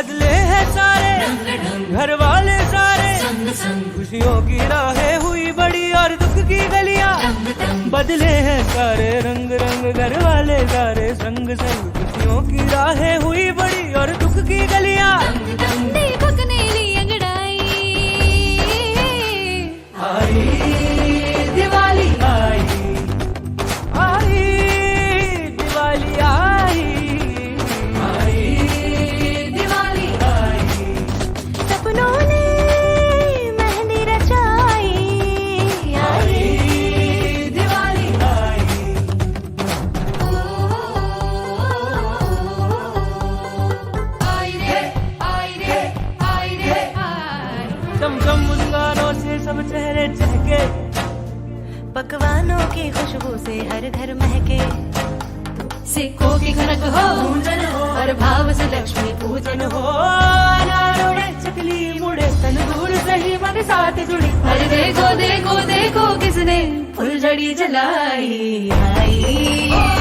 बदले हैं सारे घर वाले सारे, खुशियों की राहें हुई बड़ी और दुख की गलियां, बदले हैं सारे रंग रंग घर वाले सारे, संग संग खुशियों की राहें हुई बड़ी और दुख की गलियां। दीपक ने ली अंगड़ाई, आई दिवाली आई, आई दिवाली आई, आई दिवाली आई। सपनों ने मेहंदी रचाई, आई दिवाली आई। आई रे आई रे आई रे आई। चमचम मुस्कानों से सब चेहरे चहके, पकवानों की खुशबू से हर घर महके, सिक्कों की खनक हो गूंजन हो, हर भाव से लक्ष्मी पूजन हो। अनार उड़े चकली मुड़े तंदूर सही मन साथ जुड़ी, अरे देखो देखो देखो किसने फुलझड़ी जलाई, आई